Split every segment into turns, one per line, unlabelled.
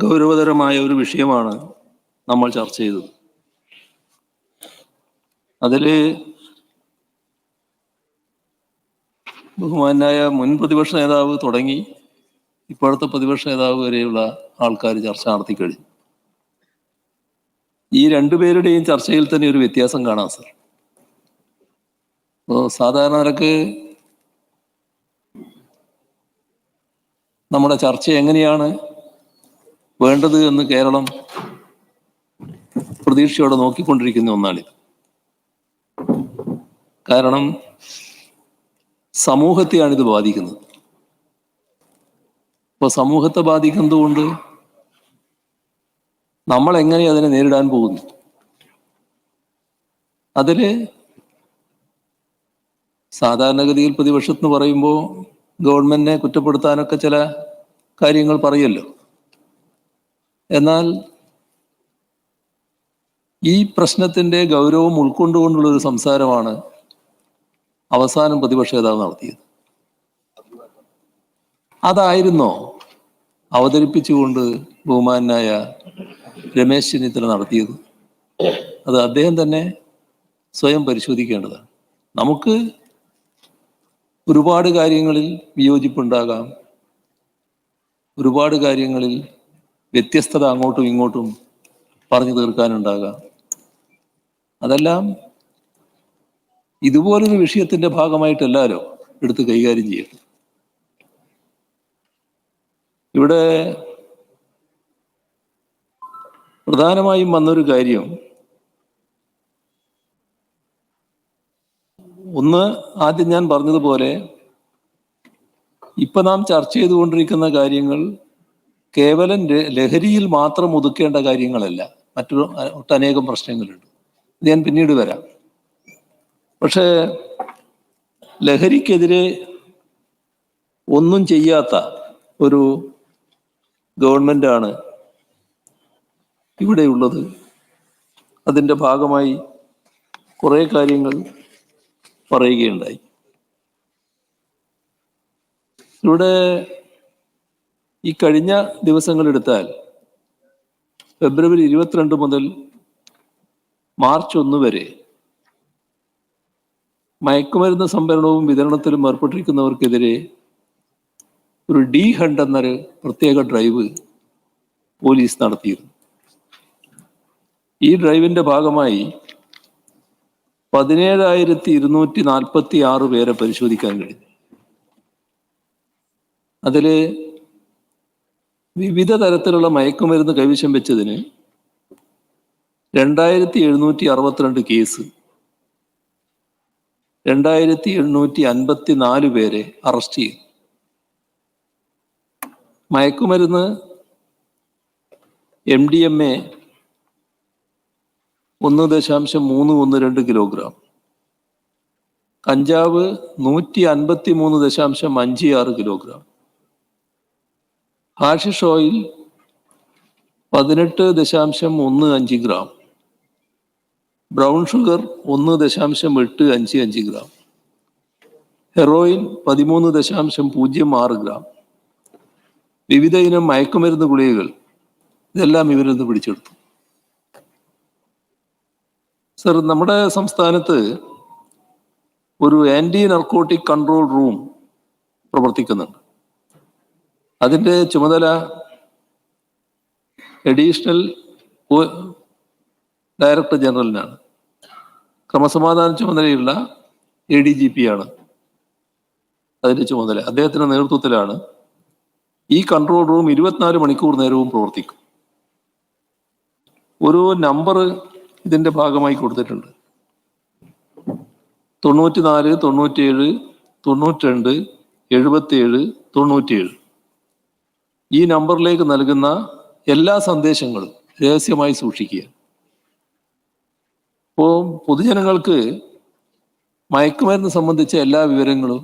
ഗൗരവതരമായ ഒരു വിഷയമാണ് നമ്മൾ ചർച്ച ചെയ്തത്. അതിൽ ബഹുമാനായ മുൻ പ്രതിപക്ഷ നേതാവ് തുടങ്ങി ഇപ്പോഴത്തെ പ്രതിപക്ഷ നേതാവ് വരെയുള്ള ആൾക്കാർ ചർച്ച നടത്തിക്കഴിഞ്ഞു. ഈ രണ്ടുപേരുടെയും ചർച്ചയിൽ തന്നെ ഒരു വ്യത്യാസം കാണാം സർ. അപ്പോൾ സാധാരണ നിരക്ക് നമ്മുടെ ചർച്ച എങ്ങനെയാണ് വേണ്ടത് എന്ന് കേരളം പ്രതീക്ഷയോടെ നോക്കിക്കൊണ്ടിരിക്കുന്ന ഒന്നാണിത്. കാരണം സമൂഹത്തെയാണ് ഇത് ബാധിക്കുന്നത്. അപ്പോൾ സമൂഹത്തെ ബാധിക്കുന്നത് കൊണ്ട് നമ്മൾ എങ്ങനെ അതിനെ നേരിടാൻ പോകുന്നു? അതില് സാധാരണഗതിയിൽ പ്രതിപക്ഷത്ത് പറയുമ്പോൾ ഗവൺമെന്റിനെ കുറ്റപ്പെടുത്താനൊക്കെ ചില കാര്യങ്ങൾ പറയല്ലോ. എന്നാൽ ഈ പ്രശ്നത്തിന്റെ ഗൗരവം ഉൾക്കൊണ്ടുകൊണ്ടുള്ള ഒരു സംസാരമാണ് അവസാനം പ്രതിപക്ഷ നേതാവ് നടത്തിയത്. അതായിരുന്നോ അവതരിപ്പിച്ചുകൊണ്ട് ബഹുമാനായ രമേശ് ചെന്നിത്തല നടത്തിയത്? അത് അദ്ദേഹം തന്നെ സ്വയം പരിശോധിക്കേണ്ടതാണ്. നമുക്ക് ഒരുപാട് കാര്യങ്ങളിൽ വിയോജിപ്പുണ്ടാകാം, ഒരുപാട് കാര്യങ്ങളിൽ വ്യത്യസ്തത അങ്ങോട്ടും ഇങ്ങോട്ടും പറഞ്ഞു തീർക്കാനുണ്ടാകാം. അതെല്ലാം ഇതുപോലൊരു വിഷയത്തിന്റെ ഭാഗമായിട്ടല്ലാലോ എടുത്ത് കൈകാര്യം ചെയ്യണം. ഇവിടെ പ്രധാനമായും വന്നൊരു കാര്യം, ഒന്ന് ആദ്യം ഞാൻ പറഞ്ഞതുപോലെ ഇപ്പൊ നാം ചർച്ച ചെയ്തുകൊണ്ടിരിക്കുന്ന കാര്യങ്ങൾ കേവലം ലഹരിയിൽ മാത്രം ഒതുക്കേണ്ട കാര്യങ്ങളല്ല. മറ്റൊരു ഒട്ടനേകം പ്രശ്നങ്ങളുണ്ട്. ഇത് ഞാൻ പിന്നീട് വരാം. പക്ഷേ ലഹരിക്കെതിരെ ഒന്നും ചെയ്യാത്ത ഒരു ഗവൺമെന്റാണ് ഇവിടെയുള്ളത്. അതിൻ്റെ ഭാഗമായി കുറേ കാര്യങ്ങൾ പറയുകയുണ്ടായി. ഇവിടെ ഈ കഴിഞ്ഞ ദിവസങ്ങളെടുത്താൽ ഫെബ്രുവരി 22 മുതൽ മാർച്ച് 1 വരെ മയക്കുമരുന്ന് സംഭരണവും വിതരണത്തിലും ഏർപ്പെട്ടിരിക്കുന്നവർക്കെതിരെ ഒരു ഡി ഹണ്ട് എന്നൊരു പ്രത്യേക ഡ്രൈവ് പോലീസ് നടത്തിയിരുന്നു. ഈ ഡ്രൈവിന്റെ ഭാഗമായി 17,246 പേരെ പരിശോധിക്കാൻ കഴിഞ്ഞു. അതില് വിവിധ തരത്തിലുള്ള മയക്കുമരുന്ന് കൈവശം വെച്ചതിന് 2,762 കേസ്, 2,854 പേരെ അറസ്റ്റ് ചെയ്തു. മയക്കുമരുന്ന് MDMA 1.312 കിലോഗ്രാം, കഞ്ചാവ് 153.56 kilogram, hashish oil 18.15 gram, brown sugar 1.855 gram, heroin 13.06 gram, വിവിധ ഇനം മയക്കുമരുന്ന് ഗുളികകൾ, ഇതെല്ലാം ഇവരിൽ നിന്ന് പിടിച്ചെടുത്തു. സർ, നമ്മുടെ സംസ്ഥാനത്ത് ഒരു ആന്റി നർക്കോട്ടിക് കൺട്രോൾ റൂം പ്രവർത്തിക്കുന്നുണ്ട്. അതിൻ്റെ ചുമതല അഡീഷണൽ ഡയറക്ടർ ജനറലിനാണ്. ക്രമസമാധാന ചുമതലയുള്ള ADGP ആണ് അതിൻ്റെ ചുമതല. അദ്ദേഹത്തിൻ്റെ നേതൃത്വത്തിലാണ് ഈ കൺട്രോൾ റൂം 24 മണിക്കൂർ നേരവും പ്രവർത്തിക്കും. ഒരു നമ്പർ ഇതിൻ്റെ ഭാഗമായി കൊടുത്തിട്ടുണ്ട്: 94 97 92 77 97. ഈ നമ്പറിലേക്ക് നൽകുന്ന എല്ലാ സന്ദേശങ്ങളും രഹസ്യമായി സൂക്ഷിക്കുക. അപ്പോൾ പൊതുജനങ്ങൾക്ക് മയക്കുമരുന്ന് സംബന്ധിച്ച എല്ലാ വിവരങ്ങളും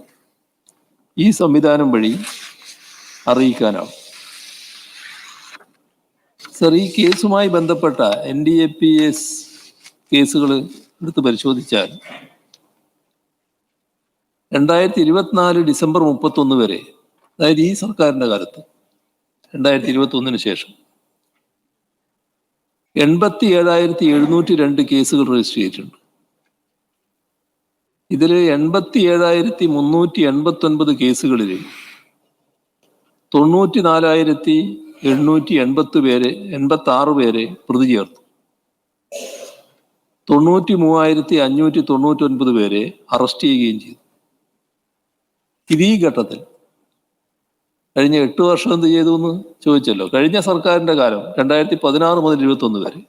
ഈ സംവിധാനം വഴി അറിയിക്കാനാവും. സർ, ഈ കേസുമായി ബന്ധപ്പെട്ട NDPS കേസുകൾ എടുത്ത് പരിശോധിച്ചാൽ 2024 ഡിസംബർ 31 വരെ, അതായത് ഈ സർക്കാരിൻ്റെ കാലത്ത്, 2021 ശേഷം 87,702 കേസുകൾ രജിസ്റ്റർ ചെയ്തിട്ടുണ്ട്. ഇതിൽ 87,389 കേസുകളിൽ 94,886 പേരെ പ്രതി ചേർത്തു. 93,599 പേരെ അറസ്റ്റ് ചെയ്യുകയും ചെയ്തു. ഇത് ഈ ഘട്ടത്തിൽ കഴിഞ്ഞ 8 വർഷം എന്ത് ചെയ്തു എന്ന് ചോദിച്ചല്ലോ. കഴിഞ്ഞ സർക്കാരിന്റെ കാലം 2016 മുതൽ 21 വരെ